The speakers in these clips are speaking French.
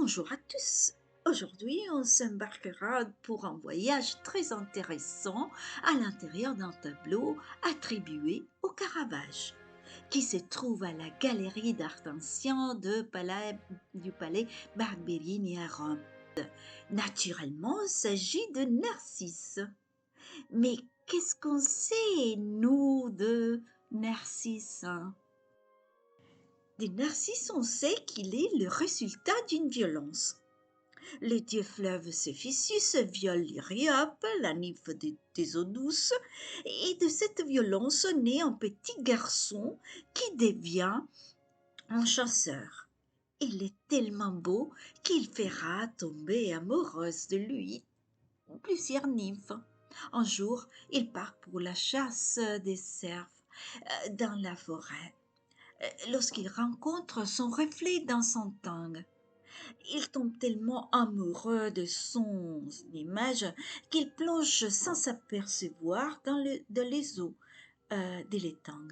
Bonjour à tous. Aujourd'hui, on s'embarquera pour un voyage très intéressant à l'intérieur d'un tableau attribué au Caravage, qui se trouve à la galerie d'art ancien du palais Barberini à Rome. Naturellement, il s'agit de Narcisse. Mais qu'est-ce qu'on sait, nous, de Narcisse? De Narcisse, on sait qu'il est le résultat d'une violence. Le dieu fleuve Cephissus viole l'Hyriope, la nymphe des eaux douces, et de cette violence naît un petit garçon qui devient un chasseur. Il est tellement beau qu'il fera tomber amoureuse de lui plusieurs nymphes. Un jour, il part pour la chasse des cerfs dans la forêt. Lorsqu'il rencontre son reflet dans son tangue, il tombe tellement amoureux de son image qu'il plonge sans s'apercevoir dans les eaux de l'étang.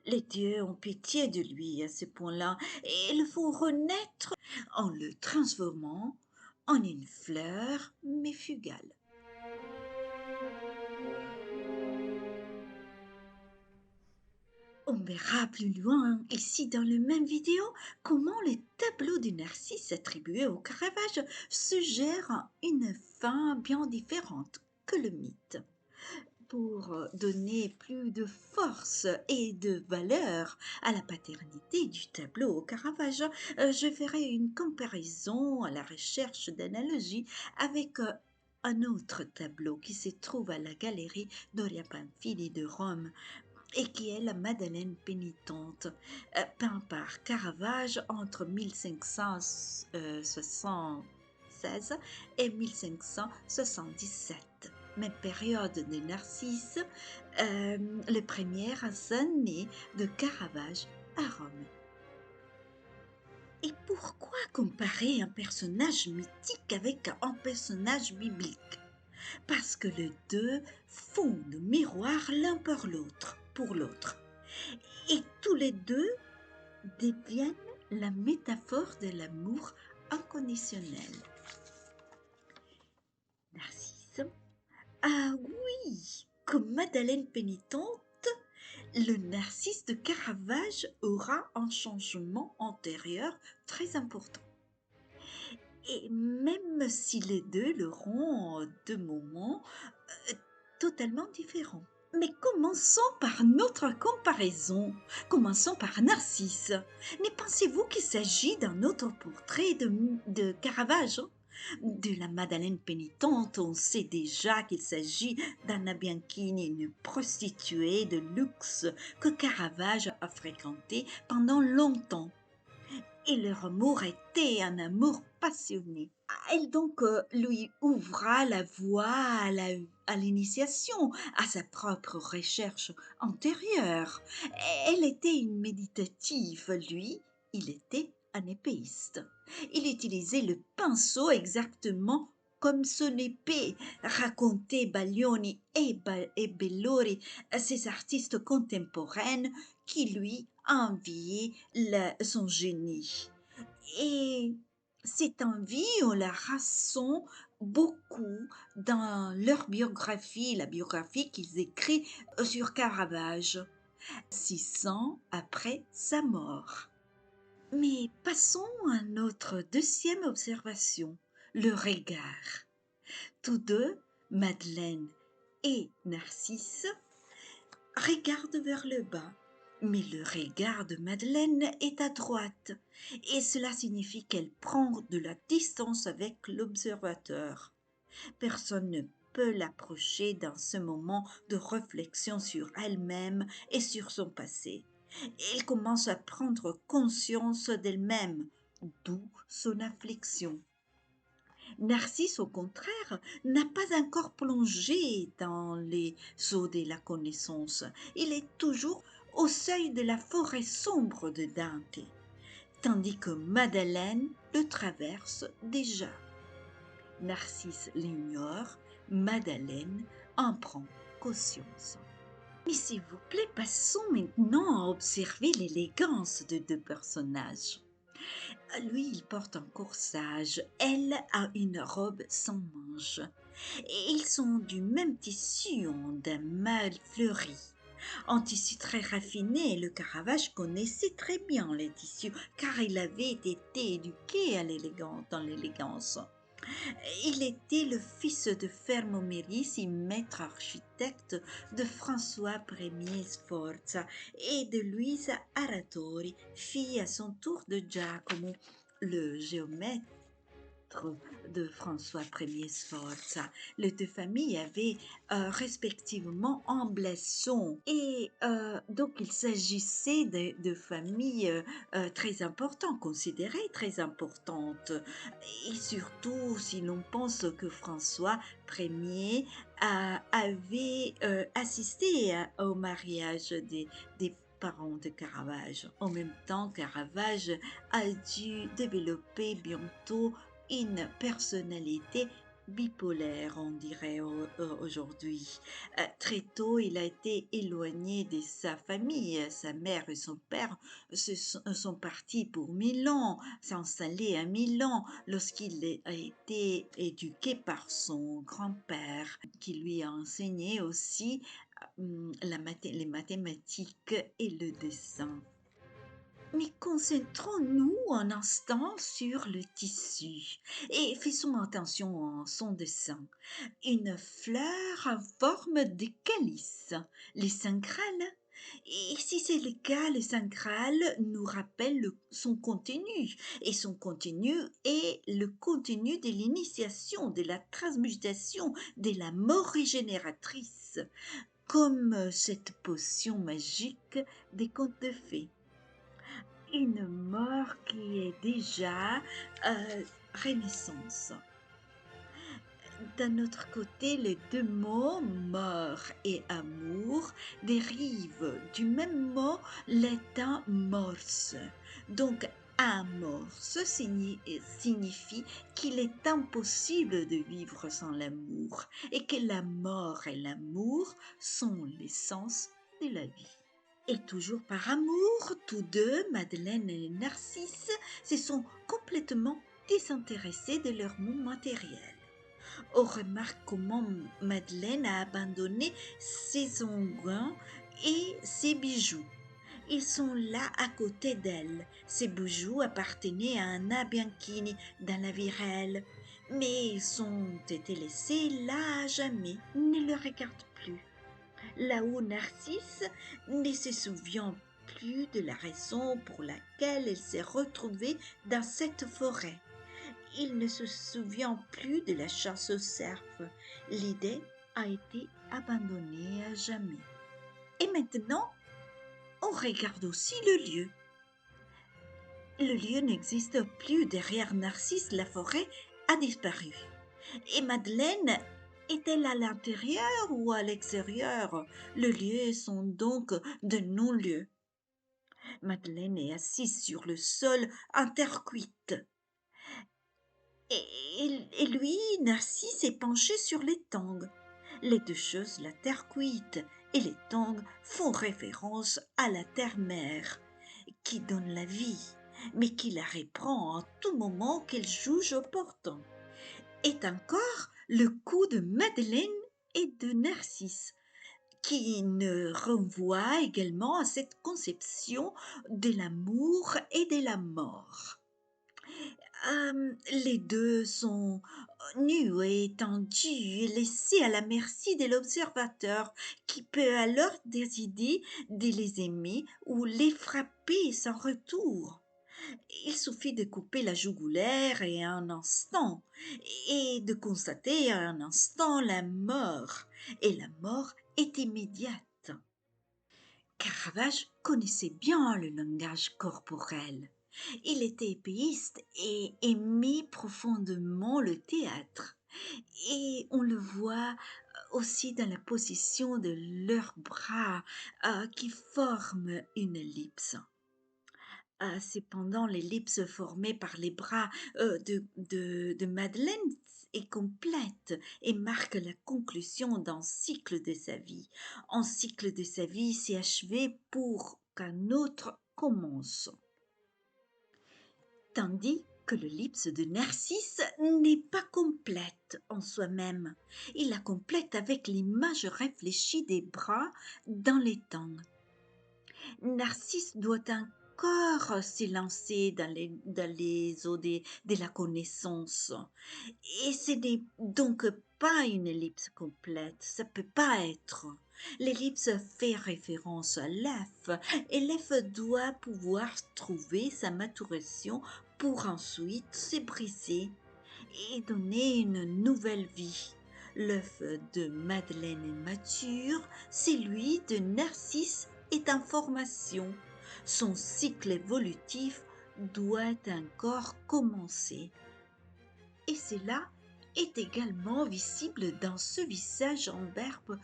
Les dieux ont pitié de lui à ce point-là et le font renaître en le transformant en une fleur mais fugale. On verra plus loin, ici dans la même vidéo, comment les tableaux de Narcisse attribués au Caravage suggèrent une fin bien différente que le mythe. Pour donner plus de force et de valeur à la paternité du tableau au Caravage, je ferai une comparaison à la recherche d'analogies avec un autre tableau qui se trouve à la galerie Doria Pamphili de Rome et qui est la Madeleine pénitente, peint par Caravage entre 1576 et 1577. Même période de Narcisse, le premier né de Caravage à Rome. Et pourquoi comparer un personnage mythique avec un personnage biblique? Parce que les deux font le miroir l'un pour l'autre. Et tous les deux deviennent la métaphore de l'amour inconditionnel. Narcisse. Ah oui, comme Madeleine pénitente, le Narcisse de Caravage aura un changement antérieur très important. Et même si les deux l'auront de moments totalement différents. Mais commençons par notre comparaison. Commençons par Narcisse. Ne pensez-vous qu'il s'agit d'un autre portrait de Caravage? De la Madeleine pénitente, on sait déjà qu'il s'agit d'Anna Bianchini, une prostituée de luxe que Caravage a fréquentée pendant longtemps. Et leur amour était un amour passionné. Elle donc lui ouvra la voie à l'initiation, à sa propre recherche antérieure. Elle était une méditative, lui, il était un épéiste. Il utilisait le pinceau exactement comme son épée, racontait Baglioni et Bellori, ces artistes contemporaines qui lui enviaient son génie. Et cette envie, on la ressent beaucoup dans leur biographie, la biographie qu'ils écrivent sur Caravage, 600 après sa mort. Mais passons à notre deuxième observation, le regard. Tous deux, Madeleine et Narcisse, regardent vers le bas. Mais le regard de Madeleine est à droite, et cela signifie qu'elle prend de la distance avec l'observateur. Personne ne peut l'approcher dans ce moment de réflexion sur elle-même et sur son passé. Elle commence à prendre conscience d'elle-même, d'où son affliction. Narcisse, au contraire, n'a pas encore plongé dans les eaux de la connaissance. Il est toujours au seuil de la forêt sombre de Dante, tandis que Madeleine le traverse déjà. Narcisse l'ignore, Madeleine en prend conscience. Mais s'il vous plaît, passons maintenant à observer l'élégance de deux personnages. Lui, il porte un corsage, elle a une robe sans manches. Et ils sont du même tissu, d'un mâle fleuri. En tissu très raffiné, le Caravage connaissait très bien les tissus car il avait été éduqué à l'élégance, dans l'élégance. Il était le fils de Fermo Merici, maître architecte de François Ier Sforza et de Luisa Aratori, fille à son tour de Giacomo, le géomètre de François Ier Sforza. Les deux familles avaient respectivement un blason et donc il s'agissait de familles très importantes, considérées très importantes. Et surtout si l'on pense que François Ier avait assisté au mariage des parents de Caravage. En même temps, Caravage a dû développer bientôt une personnalité bipolaire, on dirait aujourd'hui. Très tôt, il a été éloigné de sa famille. Sa mère et son père sont partis pour Milan, s'installer à Milan lorsqu'il a été éduqué par son grand-père, qui lui a enseigné aussi les mathématiques et le dessin. Mais concentrons-nous un instant sur le tissu et faisons attention à son dessin. Une fleur en forme de calice, les syncrales. Et si c'est le cas, le syncrale nous rappelle son contenu. Et son contenu est le contenu de l'initiation, de la transmutation, de la mort régénératrice, comme cette potion magique des contes de fées. Une mort qui est déjà renaissance. D'un autre côté, les deux mots mort et amour dérivent du même mot latin morse. Donc amorce signifie qu'il est impossible de vivre sans l'amour et que la mort et l'amour sont l'essence de la vie. Et toujours par amour, tous deux, Madeleine et Narcisse, se sont complètement désintéressés de leur monde matériel. On remarque comment Madeleine a abandonné ses onguents et ses bijoux. Ils sont là à côté d'elle. Ces bijoux appartenaient à Anna Bianchini dans la vie réelle, mais ils ont été laissés là à jamais. Ne le regarde plus. Là où Narcisse ne se souvient plus de la raison pour laquelle elle s'est retrouvée dans cette forêt. Il ne se souvient plus de la chasse aux cerfs. L'idée a été abandonnée à jamais. Et maintenant, on regarde aussi le lieu. Le lieu n'existe plus. Derrière Narcisse, la forêt a disparu. Et Madeleine est-elle à l'intérieur ou à l'extérieur? Le lieu sont donc de non-lieux. Madeleine est assise sur le sol en terre cuite. Et lui, Narcisse, est penché sur les tongs. Les deux choses, la terre cuite et les tongs, font référence à la terre-mère, qui donne la vie, mais qui la reprend à tout moment qu'elle juge opportun. Est encore le coup de Madeleine et de Narcisse, qui ne renvoie également à cette conception de l'amour et de la mort. Les deux sont nus et étendus et laissés à la merci de l'observateur, qui peut alors décider de les aimer ou les frapper sans retour. Il suffit de couper la jugulaire et un instant, et de constater un instant la mort, et la mort est immédiate. Caravage connaissait bien le langage corporel. Il était épéiste et aimait profondément le théâtre. Et on le voit aussi dans la position de leurs bras qui forment une ellipse. Cependant, l'ellipse formée par les bras de Madeleine est complète et marque la conclusion d'un cycle de sa vie. Un cycle de sa vie s'est achevé pour qu'un autre commence. tandis que l'ellipse de Narcisse n'est pas complète en soi-même. Il la complète avec l'image réfléchie des bras dans l'étang. Narcisse doit encore s'élancer dans les eaux de la connaissance. Et ce n'est donc pas une ellipse complète, ça peut pas être. L'ellipse fait référence à l'œuf et l'œuf doit pouvoir trouver sa maturation pour ensuite se briser et donner une nouvelle vie. L'œuf de Madeleine est mature, celui de Narcisse est en formation. Son cycle évolutif doit encore commencer. Et cela est également visible dans ce visage en verbe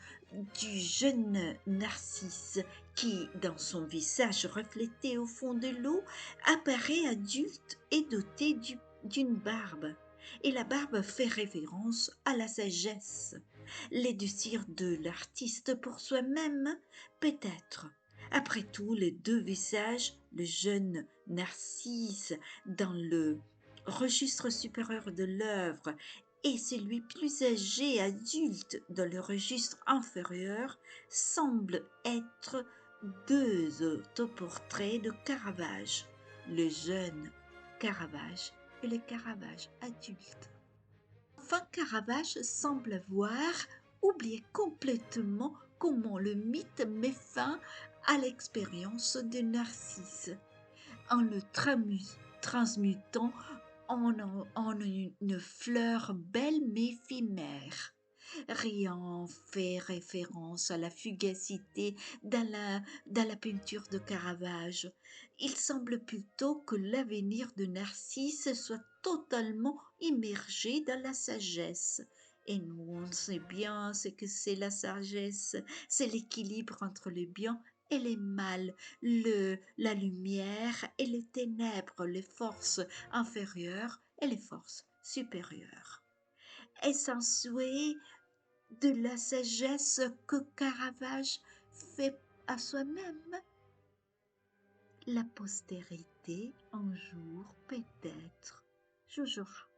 du jeune Narcisse qui, dans son visage reflété au fond de l'eau, apparaît adulte et doté d'une barbe. Et la barbe fait référence à la sagesse. Les désirs de l'artiste pour soi-même, peut-être. Après tout, les deux visages, le jeune Narcisse dans le registre supérieur de l'œuvre et celui plus âgé adulte dans le registre inférieur semblent être deux autoportraits de Caravage, le jeune Caravage et le Caravage adulte. Enfin, Caravage semble avoir oublié complètement comment le mythe met fin à l'expérience de Narcisse en le transmutant en une fleur belle mais éphémère. Rien fait référence à la fugacité dans la peinture de Caravage. Il semble plutôt que l'avenir de Narcisse soit totalement immergé dans la sagesse. Et nous, on sait bien ce que c'est la sagesse. C'est l'équilibre entre le bien et le mal, la lumière et les ténèbres, les forces inférieures et les forces supérieures. Est-ce un souhait de la sagesse que Caravage fait à soi-même? La postérité un jour peut-être jugera.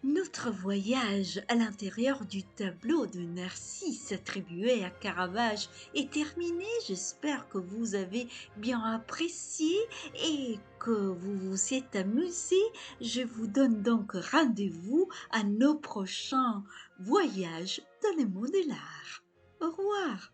Notre voyage à l'intérieur du tableau de Narcisse attribué à Caravage est terminé. J'espère que vous avez bien apprécié et que vous vous êtes amusé. Je vous donne donc rendez-vous à nos prochains voyages dans le monde de l'art. Au revoir.